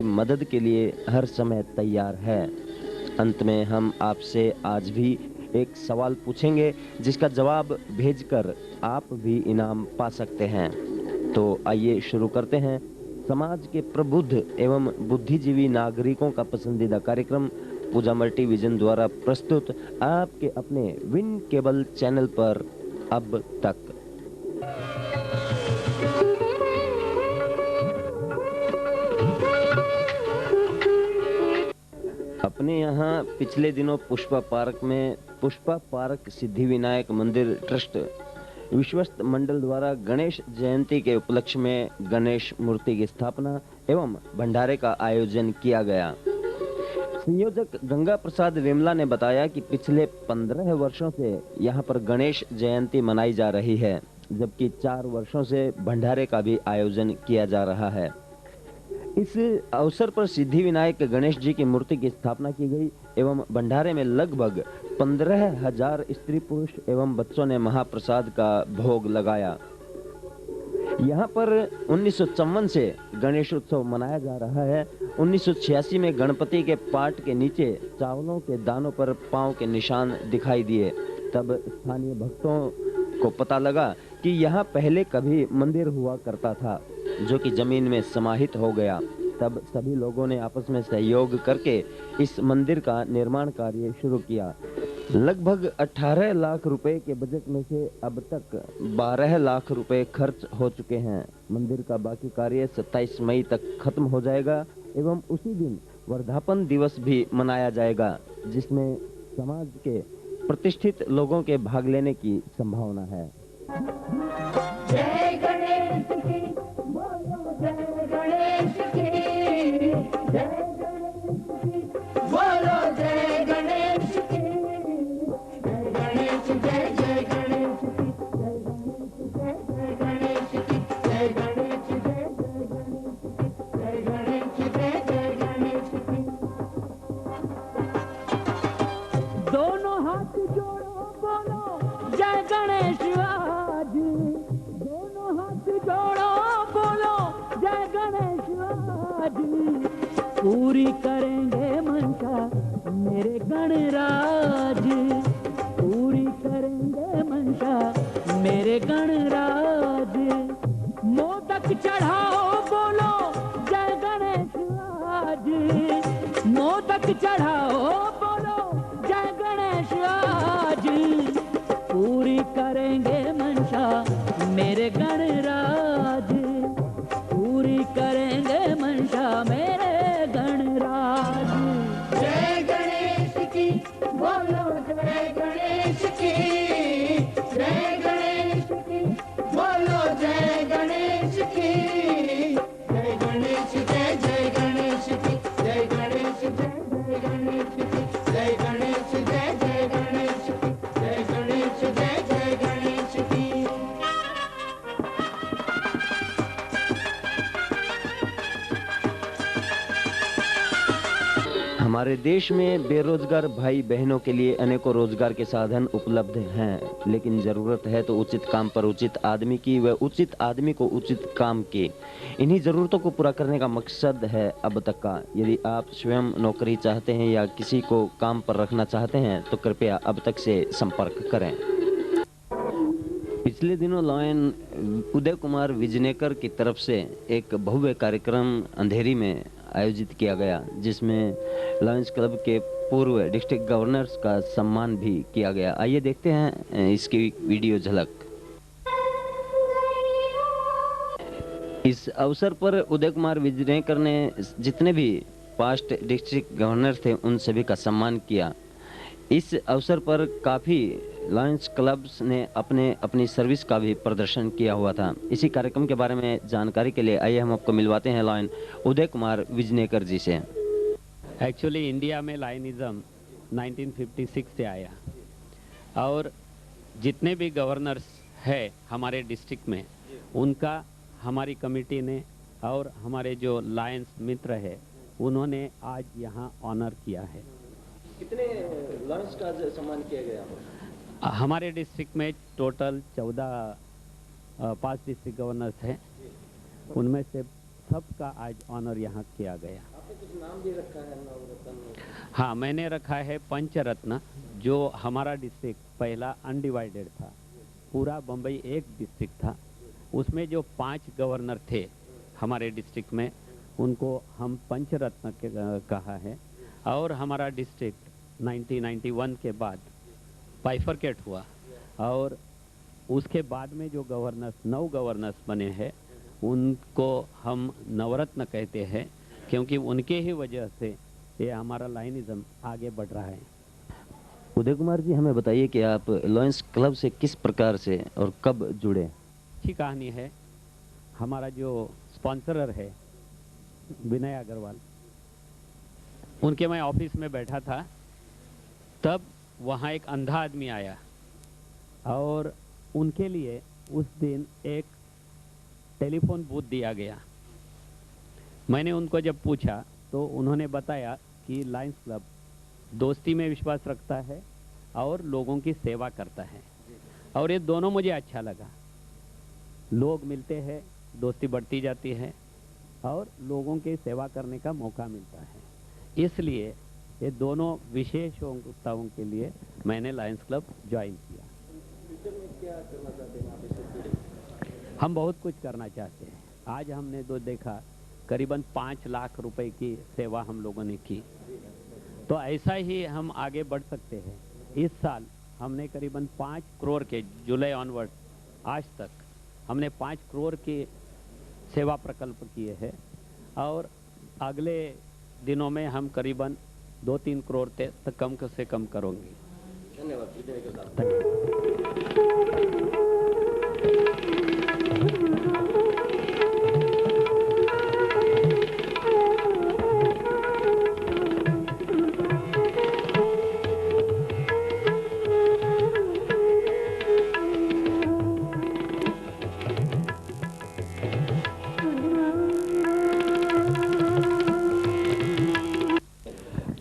मदद के लिए हर समय तैयार है। अंत में हम आपसे आज भी एक सवाल पूछेंगे जिसका जवाब भेजकर आप भी इनाम पा सकते हैं। तो आइए शुरू करते हैं। समाज के प्रबुद्ध एवं बुद्धिजीवी नागरिकों का पसंदीदा कार्यक्रम पूजा मल्टीविजन द्वारा प्रस्तुत आपके अपने विन केबल चैनल पर अब तक। अपने यहाँ पिछले दिनों पुष्पा पार्क सिद्धिविनायक मंदिर ट्रस्ट विश्वस्त मंडल द्वारा गणेश जयंती के उपलक्ष्य में गणेश मूर्ति की स्थापना एवं भंडारे का आयोजन किया गया। संयोजक गंगा प्रसाद विमला ने बताया कि पिछले 15 वर्षों से यहाँ पर गणेश जयंती मनाई जा रही है, जबकि 4 वर्षों से भंडारे का भी आयोजन किया जा रहा है। इस अवसर पर सिद्धिविनायक गणेश जी की मूर्ति की स्थापना की गई एवं भंडारे में लगभग 15,000 स्त्री पुरुष एवं बच्चों ने महाप्रसाद का भोग लगाया। यहाँ पर 1954 से गणेश उत्सव मनाया जा रहा है। 1986 में गणपति के पाट के नीचे चावलों के दानों पर पांव के निशान दिखाई दिए। तब स्थानीय भक्तों को पता लगा कि यहाँ पहले कभी मंदिर हुआ करता था, जो कि जमीन में समाहित हो गया। तब सभी लोगों ने आपस में सहयोग करके इस मंदिर का निर्माण कार्य शुरू किया। लगभग 18 लाख रुपए के बजट में से अब तक 12 लाख रुपए खर्च हो चुके हैं। मंदिर का बाकी कार्य 27 मई तक खत्म हो जाएगा एवं उसी दिन वर्धापन दिवस भी मनाया जाएगा, जिसमें समाज के प्रतिष्ठित लोगों के भाग लेने की संभावना है। जय गणेश की बोलो, जय गणेश की, जय गणेश की बोलो, जय गणेश की, जय गणेश, जय जय गणेश की, जय गणेश, जय जय गणेश की, जय गणेश, जय जय गणेश की। दोनों हाथ जोड़ो बोलो जय गणेश आज, दोनों हाथ जोड़ो बोलो जय गणेश आज। पूरी करेंगे मनसा मेरे गणराज, पूरी करेंगे मनसा मेरे गणराज। मोदक चढ़ाओ बोलो जय गणेश आज, मोदक चढ़ाओ बोलो जय गणेश आज। पूरी करेंगे मनसा मेरे गणराज, पूरी करेंगे मनसा मेरे गणराज। जय गणेश की बोलो, जय गणेश की, जय गणेश की बोलो, जय गणेश की, जय गणेश, जय जय गणेश की, जय गणेश, जय जय गणेश की, जय गणेश, जय जय गणेश की, जय गणेश, जय जय गणेश की। हमारे देश में बेरोजगार भाई बहनों के लिए अनेकों रोजगार के साधन उपलब्ध हैं, लेकिन जरूरत है तो उचित काम पर उचित आदमी की व उचित आदमी को उचित काम की। इन्हीं जरूरतों को पूरा करने का मकसद है अब तक का। यदि आप स्वयं नौकरी चाहते हैं या किसी को काम पर रखना चाहते हैं तो कृपया अब तक से संपर्क करें। पिछले दिनों लॉयन उदय कुमार विजनेकर की तरफ से एक भव्य कार्यक्रम अंधेरी में आयोजित किया गया, जिसमें लॉयंस क्लब के पूर्व डिस्ट्रिक्ट गवर्नर्स का सम्मान भी किया गया। आइए देखते हैं इसकी वीडियो झलक। इस अवसर पर उदय कुमार विजनेकर ने जितने भी पास्ट डिस्ट्रिक्ट गवर्नर थे उन सभी का सम्मान किया। इस अवसर पर काफ़ी लॉयंस क्लब्स ने अपनी सर्विस का भी प्रदर्शन किया हुआ था। इसी कार्यक्रम के बारे में जानकारी के लिए आइए हम आपको मिलवाते हैं लॉयन उदय कुमार विजनेकर जी से। एक्चुअली इंडिया में लायनिज़म 1956 से आया और जितने भी गवर्नर्स है हमारे डिस्ट्रिक्ट में उनका हमारी कमेटी ने और हमारे जो लायंस मित्र है उन्होंने आज यहाँ ऑनर किया है। कितने लॉयंस का सम्मान किया गया? हमारे डिस्ट्रिक्ट में टोटल 5 डिस्ट्रिक्ट गवर्नर्स हैं, उनमें से सबका आज ऑनर यहाँ किया गया। आपने कुछ नाम भी रखा है नवरत्न? हाँ, मैंने रखा है पंचरत्न। जो हमारा डिस्ट्रिक्ट पहला अनडिवाइडेड था, पूरा बम्बई एक डिस्ट्रिक्ट था, उसमें जो 5 गवर्नर थे हमारे डिस्ट्रिक्ट में, उनको हम पंचरत्न कहा है। और हमारा डिस्ट्रिक्ट 1991 के बाद बाइफरकेट हुआ, और उसके बाद में जो गवर्नर्स 9 गवर्नर्स बने हैं, उनको हम नवरत्न कहते हैं, क्योंकि उनके ही वजह से ये हमारा लाइनिज्म आगे बढ़ रहा है। उदय कुमार जी, हमें बताइए कि आप लॉयंस क्लब से किस प्रकार से और कब जुड़े? अच्छी कहानी है। हमारा जो स्पॉन्सरर है विनय अग्रवाल, उनके मैं ऑफिस में बैठा था, तब वहाँ एक अंधा आदमी आया और उनके लिए उस दिन एक टेलीफोन बूथ दिया गया। मैंने उनको जब पूछा तो उन्होंने बताया कि लायंस क्लब दोस्ती में विश्वास रखता है और लोगों की सेवा करता है, और ये दोनों मुझे अच्छा लगा। लोग मिलते हैं, दोस्ती बढ़ती जाती है और लोगों की सेवा करने का मौका मिलता है। इसलिए ये दोनों विशेषताओं के लिए मैंने लायंस क्लब ज्वाइन किया। फ्यूचर में क्या करना चाहते हैं आप इससे जुड़े? हम बहुत कुछ करना चाहते हैं। आज हमने तो देखा करीबन 5 लाख रुपए की सेवा हम लोगों ने की, तो ऐसा ही हम आगे बढ़ सकते हैं। इस साल हमने करीबन 5 करोड़ के, जुलाई ऑनवर्ड आज तक हमने 5 करोड़ की सेवा प्रकल्प किए हैं, और अगले दिनों में हम करीबन 2-3 करोड़ तक कम से कम करेंगे। धन्यवाद।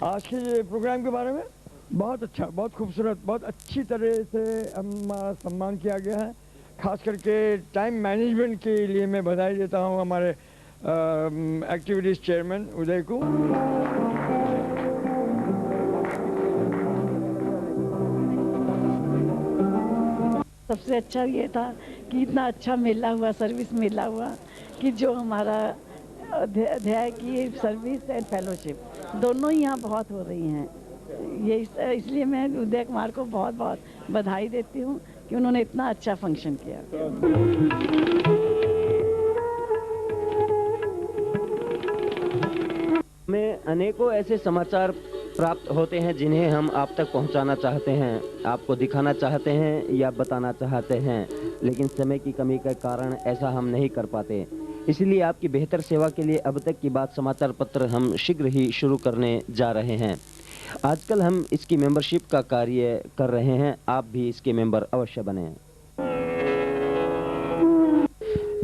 आज के ये प्रोग्राम के बारे में बहुत अच्छा, बहुत खूबसूरत, बहुत अच्छी तरह से हमारा सम्मान किया गया है। खास करके टाइम मैनेजमेंट के लिए मैं बधाई देता हूँ हमारे एक्टिविटीज़ चेयरमैन उदय को। सबसे अच्छा ये था कि इतना अच्छा मेला हुआ, सर्विस मेला हुआ, कि जो हमारा अध्याय की सर्विस एंड फेलोशिप दोनों ही यहाँ बहुत हो रही हैं। ये इसलिए मैं उदय कुमार को बहुत बहुत बधाई देती हूँ कि उन्होंने इतना अच्छा फंक्शन किया। में अनेकों ऐसे समाचार प्राप्त होते हैं जिन्हें हम आप तक पहुंचाना चाहते हैं, आपको दिखाना चाहते हैं या बताना चाहते हैं, लेकिन समय की कमी के कारण ऐसा हम नहीं कर पाते। इसलिए आपकी बेहतर सेवा के लिए अब तक की बात समाचार पत्र हम शीघ्र ही शुरू करने जा रहे हैं। आजकल हम इसकी मेंबरशिप का कार्य कर रहे हैं, आप भी इसके मेंबर अवश्य बने।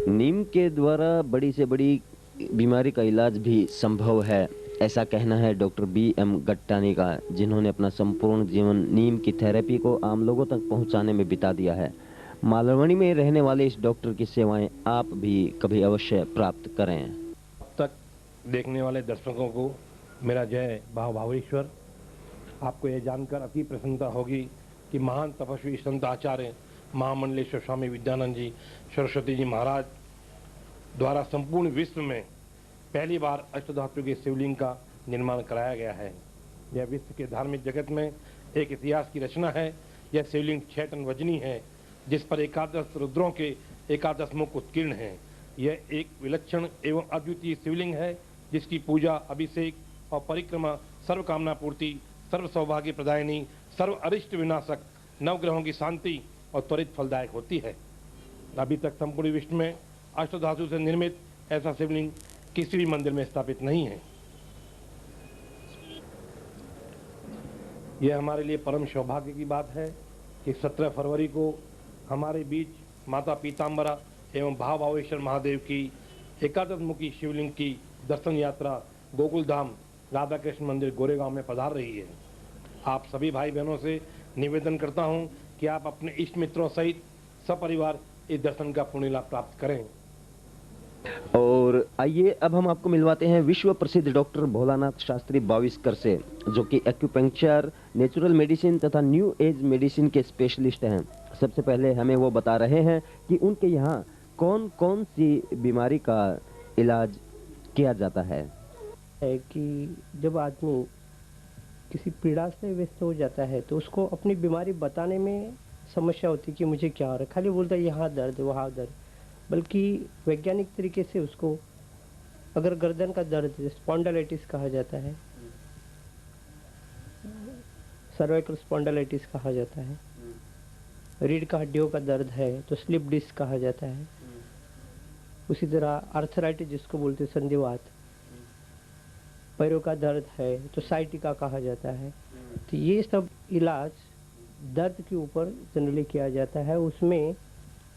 नीम के द्वारा बड़ी से बड़ी बीमारी का इलाज भी संभव है, ऐसा कहना है डॉक्टर B.M. गट्टानी का, जिन्होंने अपना संपूर्ण जीवन नीम की थेरेपी को आम लोगों तक पहुंचाने में बिता दिया है। मालवणी में रहने वाले इस डॉक्टर की सेवाएं आप भी कभी अवश्य प्राप्त करें। अब तक देखने वाले दर्शकों को मेरा जय भावेश्वर। आपको यह जानकर अति प्रसन्नता होगी कि महान तपस्वी संत आचार्य महामंडलेश्वर स्वामी विद्यानंद जी सरस्वती जी महाराज द्वारा संपूर्ण विश्व में पहली बार अष्टधातु के शिवलिंग का निर्माण कराया गया है। यह विश्व के धार्मिक जगत में एक इतिहास की रचना है। यह शिवलिंग 6 टन वजनी है, जिस पर 11 रुद्रों के 11 मुख उत्कीर्ण हैं। यह एक विलक्षण एवं अद्वितीय शिवलिंग है, जिसकी पूजा, अभिषेक और परिक्रमा सर्व कामना पूर्ति, सर्व सौभाग्य प्रदायिनी, सर्व अरिष्ट विनाशक, नवग्रहों की शांति और त्वरित फलदायक होती है। अभी तक संपूर्ण विश्व में अष्टधातु से निर्मित ऐसा शिवलिंग किसी भी मंदिर में स्थापित नहीं है। यह हमारे लिए परम सौभाग्य की बात है कि 17 फरवरी को हमारे बीच माता पीताम्बरा एवं भावेश्वर महादेव की 11 मुखी शिवलिंग की दर्शन यात्रा गोकुल धाम राधा कृष्ण मंदिर गोरेगांव में पधार रही है। आप सभी भाई बहनों से निवेदन करता हूं कि आप अपने इष्ट मित्रों सहित सपरिवार इस दर्शन का पुण्य लाभ प्राप्त करें। और आइए अब हम आपको मिलवाते हैं विश्व प्रसिद्ध डॉक्टर भोलानाथ शास्त्री बाविस्कर से, जो कि एक्यूपंक्चर, नेचुरल मेडिसिन तथा न्यू एज मेडिसिन के स्पेशलिस्ट हैं। सबसे पहले हमें वो बता रहे हैं कि उनके यहाँ कौन कौन सी बीमारी का इलाज किया जाता है। कि जब आदमी किसी पीड़ा से व्यस्त हो जाता है तो उसको अपनी बीमारी बताने में समस्या होती है कि मुझे क्या हो रहा है। खाली बोलता है यहाँ दर्द वहाँ दर्द, बल्कि वैज्ञानिक तरीके से उसको अगर गर्दन का दर्द स्पॉन्डालाइटिस कहा जाता है, सर्वाइकल स्पॉन्डालाइटिस कहा जाता है, रीढ़ का हड्डियों का दर्द है तो स्लिप डिस्क कहा जाता है, उसी तरह आर्थराइटिस जिसको बोलते हैं संधिवात, पैरों का दर्द है तो साइटिका कहा जाता है। तो ये सब इलाज दर्द के ऊपर जनरली किया जाता है। उसमें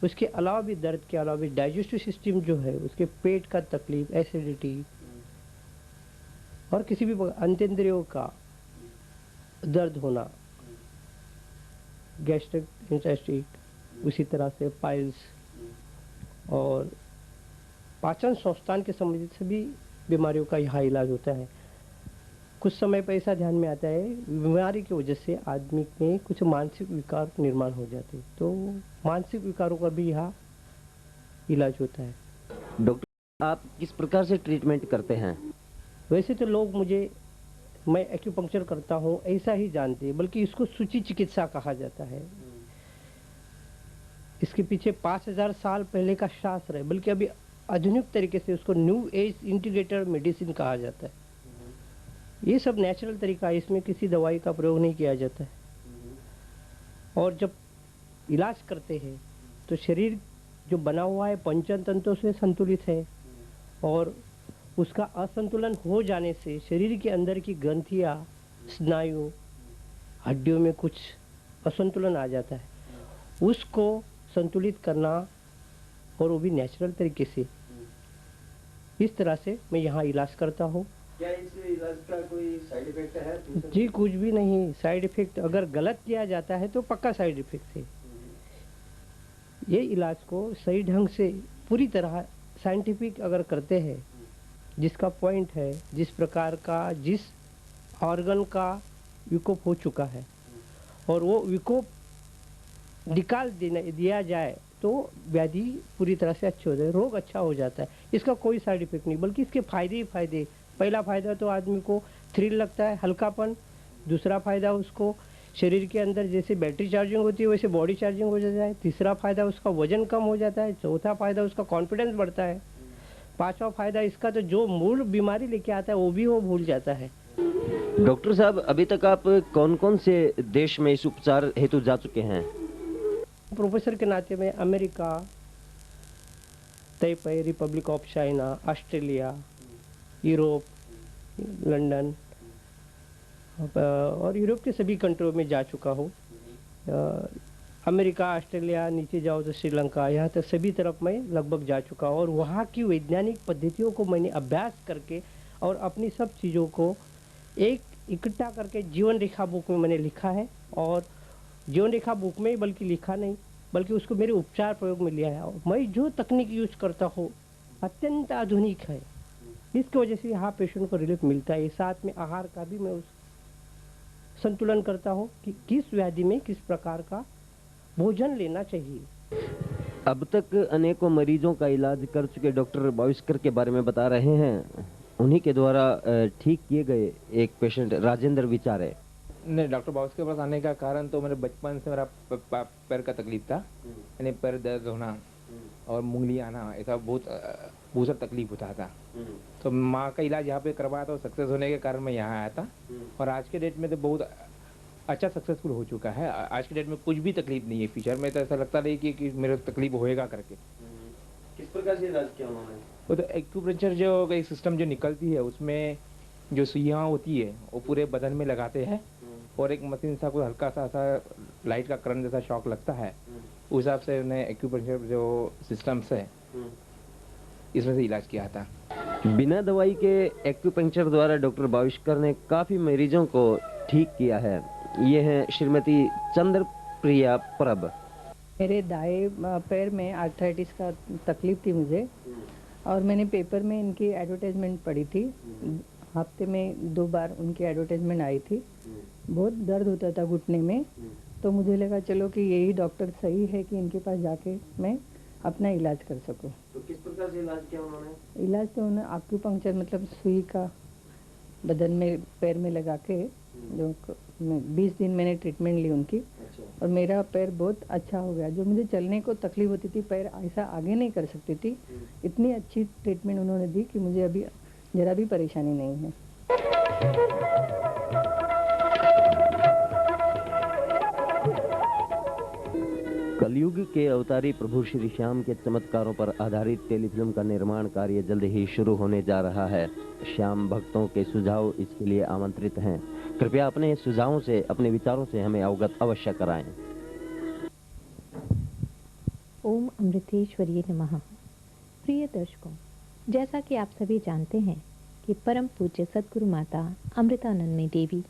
उसके अलावा भी, दर्द के अलावा भी डाइजेस्टिव सिस्टम जो है उसके पेट का तकलीफ, एसिडिटी और किसी भी अंतेंद्रियों का दर्द होना, गैस्ट्रिक इंटेस्टिक, उसी तरह से पाइल्स और पाचन संस्थान के संबंधित सभी बीमारियों का यहाँ इलाज होता है। कुछ समय पर ऐसा ध्यान में आता है बीमारी की वजह से आदमी में कुछ मानसिक विकार निर्माण हो जाते हैं, तो मानसिक विकारों का भी यहाँ इलाज होता है। डॉक्टर, आप किस प्रकार से ट्रीटमेंट करते हैं? वैसे तो लोग मैं एक्यूपंक्चर करता हूँ ऐसा ही जानते हैं, बल्कि इसको सूची चिकित्सा कहा जाता है। इसके पीछे 5000 साल पहले का शास्त्र है, बल्कि अभी आधुनिक तरीके से उसको न्यू एज इंटीग्रेटेड मेडिसिन कहा जाता है। ये सब नेचुरल तरीका है, इसमें किसी दवाई का प्रयोग नहीं किया जाता है। और जब इलाज करते हैं तो शरीर जो बना हुआ है पंचन तंत्रों से संतुलित है, और उसका असंतुलन हो जाने से शरीर के अंदर की ग्रंथियां, स्नायु, हड्डियों में कुछ असंतुलन आ जाता है। उसको संतुलित करना, और वो भी नेचुरल तरीके से। इस तरह से मैं यहाँ इलाज करता हूँ। क्या इस इलाज का कोई साइड इफेक्ट है? जी कुछ भी नहीं। साइड इफेक्ट अगर गलत किया जाता है तो पक्का साइड इफेक्ट है। ये इलाज को सही ढंग से पूरी तरह साइंटिफिक अगर करते हैं, जिसका पॉइंट है, जिस प्रकार का जिस ऑर्गन का विकोप हो चुका है और वो विकोप निकाल दिया जाए तो व्याधि पूरी तरह से अच्छी हो जाए, रोग अच्छा हो जाता है। इसका कोई साइड इफेक्ट नहीं, बल्कि इसके फायदे ही फायदे। पहला फायदा तो आदमी को थ्रिल लगता है, हल्कापन। दूसरा फायदा उसको शरीर के अंदर जैसे बैटरी चार्जिंग होती है वैसे बॉडी चार्जिंग हो जाता है। तीसरा फायदा उसका वजन कम हो जाता है। चौथा फायदा उसका कॉन्फिडेंस बढ़ता है। पांचवा फायदा इसका तो जो मूल बीमारी लेके आता है वो भी वो भूल जाता है। डॉक्टर साहब, अभी तक आप कौन कौन से देश में इस उपचार हेतु जा चुके हैं? प्रोफेसर के नाते में America, Taipei, Republic of China, Australia, Europe, London और यूरोप के सभी कंट्रियों में जा चुका हूँ। अमेरिका, ऑस्ट्रेलिया, नीचे जाओ तो श्रीलंका, यहाँ तक सभी तरफ मैं लगभग जा चुका हूँ। और वहाँ की वैज्ञानिक पद्धतियों को मैंने अभ्यास करके और अपनी सब चीज़ों को एक इकट्ठा करके जीवन रेखा बुक में मैंने लिखा है। और जीवन रेखा बुक में बल्कि लिखा नहीं, बल्कि उसको मेरे उपचार प्रयोग में लिया है। और मैं जो तकनीक यूज करता हूँ अत्यंत आधुनिक है। इसकी वजह से यहाँ पेशेंट को रिलीफ मिलता है। साथ में आहार का भी मैं उस संतुलन करता हूँ कि किस व्याधि में किस प्रकार का भोजन लेना चाहिए। अब तक अनेकों मरीजों का इलाज कर चुके डॉक्टर बाविस्कर के बारे में बता रहे हैं। उन्हीं के द्वारा ठीक किए गए एक पेशेंट राजेंद्र विचारे। नहीं, डॉक्टर बाविस्कर के पास आने का कारण तो मेरे बचपन से मेरा पैर का तकलीफ था, यानी पैर दर्द होना और मुंगली आना, ऐसा बहुत सारा तकलीफ होता था। तो माँ का इलाज यहाँ पे करवाया था, सक्सेस होने के कारण मैं यहाँ आया था। और आज के डेट में तो बहुत अच्छा सक्सेसफुल हो चुका है। आज के डेट में कुछ भी तकलीफ नहीं है। फ्यूचर में तो ऐसा लगता नहीं कि मेरे तकलीफ होएगा करके। किस प्रकार से इलाज किया उन्होंने? वो तो एक्यूप्रेशर जो एक सिस्टम जो निकलती है उसमें जो सुइयाँ होती है वो पूरे बदन में लगाते हैं, और एक मशीन सा कोई हल्का सा लाइट का करंट जैसा शॉक लगता है। उस हिसाब से उन्हें एक्यूप्रेशर जो सिस्टम्स है इसमें से इलाज किया था। बिना दवाई के एक्यूपंक्चर द्वारा डॉक्टर बाविस्कर ने काफी मरीजों को ठीक किया है। ये है श्रीमती चंद्र प्रिया परब। मेरे दाएं पैर में आर्थराइटिस का तकलीफ थी मुझे, और मैंने पेपर में इनकी एडवर्टाइजमेंट पढ़ी थी, हफ्ते में 2 बार उनकी एडवर्टाइजमेंट आई थी। बहुत दर्द होता था घुटने में, तो मुझे लगा चलो कि यही डॉक्टर सही है कि इनके पास जाके मैं अपना इलाज कर सकूं। तो किस प्रकार से इलाज किया उन्होंने? इलाज तो उन्होंने एक्यूपंक्चर मतलब सुई का बदन में पैर में लगा के, जो 20 दिन मैंने ट्रीटमेंट ली उनकी। अच्छा। और मेरा पैर बहुत अच्छा हो गया। जो मुझे चलने को तकलीफ होती थी, पैर ऐसा आगे नहीं कर सकती थी, इतनी अच्छी ट्रीटमेंट उन्होंने दी कि मुझे अभी जरा भी परेशानी नहीं है। कलयुग के अवतारी प्रभु श्री श्याम के चमत्कारों पर आधारित टेलीफिल्म का निर्माण कार्य जल्द ही शुरू होने जा रहा है। श्याम भक्तों के सुझाव इसके लिए आमंत्रित हैं। कृपया अपने सुझावों से, अपने विचारों से हमें अवगत अवश्य कराएं। ओम अमृतेश्वरी नमः। प्रिय दर्शकों, जैसा कि आप सभी जानते हैं कि परम पूज्य सद्गुरु माता अमृतानंदमयी देवी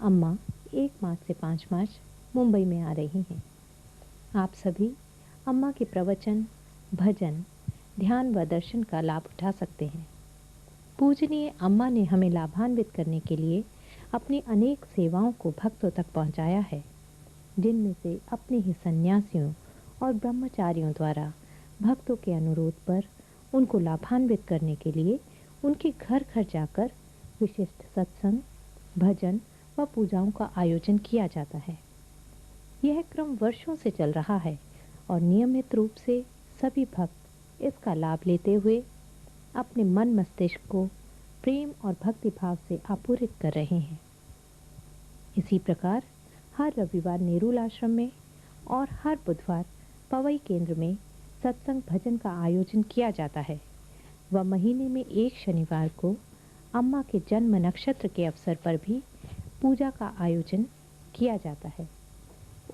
अम्मा 1 मार्च से 5 मार्च मुंबई में आ रही हैं। आप सभी अम्मा के प्रवचन, भजन, ध्यान व दर्शन का लाभ उठा सकते हैं। पूजनीय अम्मा ने हमें लाभान्वित करने के लिए अपनी अनेक सेवाओं को भक्तों तक पहुंचाया है, जिनमें से अपने ही सन्यासियों और ब्रह्मचारियों द्वारा भक्तों के अनुरोध पर उनको लाभान्वित करने के लिए उनके घर घर जाकर विशिष्ट सत्संग, भजन व पूजाओं का आयोजन किया जाता है। यह क्रम वर्षों से चल रहा है और नियमित रूप से सभी भक्त इसका लाभ लेते हुए अपने मन मस्तिष्क को प्रेम और भक्ति भाव से आपूरित कर रहे हैं। इसी प्रकार हर रविवार नेरुल आश्रम में और हर बुधवार पवई केंद्र में सत्संग भजन का आयोजन किया जाता है व महीने में एक शनिवार को अम्मा के जन्म नक्षत्र के अवसर पर भी पूजा का आयोजन किया जाता है।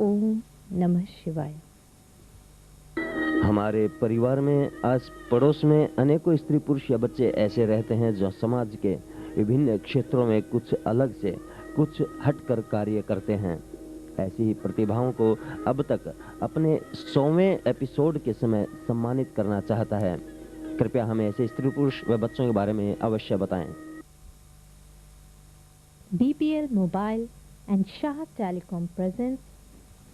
ओम नमः शिवाय। हमारे परिवार में, आस पड़ोस में अनेकों स्त्री पुरुष या बच्चे ऐसे रहते हैं जो समाज के विभिन्न क्षेत्रों में कुछ अलग से, कुछ हटकर कार्य करते हैं। ऐसी ही प्रतिभाओं को अब तक अपने 100वें एपिसोड के समय सम्मानित करना चाहता है। कृपया हमें ऐसे स्त्री पुरुष व बच्चों के बारे में अवश्य बताएं। BPL Mobile and Shah Telecom presents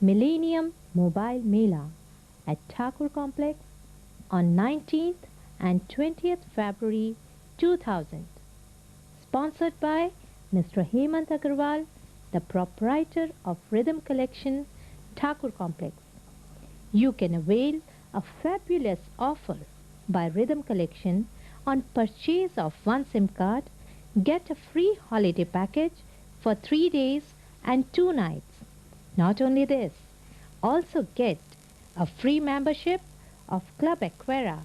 Millennium Mobile Mela at Thakur Complex on 19th and 20th February 2000. Sponsored by Mr. Hemant Agarwal, the proprietor of Rhythm Collection, Thakur Complex. You can avail a fabulous offer by Rhythm Collection on purchase of 1 SIM card. Get a free holiday package for 3 days and 2 nights. Not only this, also get a free membership of Club Aquera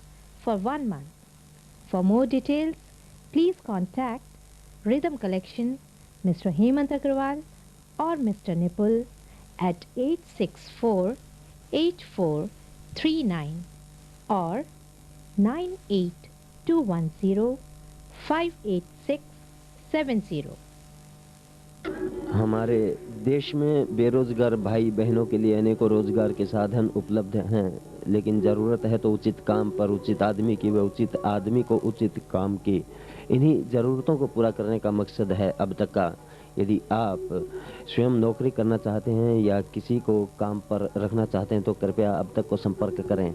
for 1 month. For more details, please contact Rhythm Collection, Mr. Hemant Agarwal or Mr. Nipul at 864-8439 or 98210-58670. हमारे देश में बेरोजगार भाई बहनों के लिए अनेकों रोजगार के साधन उपलब्ध हैं, लेकिन जरूरत है तो उचित काम पर उचित आदमी की व उचित आदमी को उचित काम की। इन्हीं जरूरतों को पूरा करने का मकसद है अब तक का। यदि आप स्वयं नौकरी करना चाहते हैं या किसी को काम पर रखना चाहते हैं तो कृपया अब तक को संपर्क करें।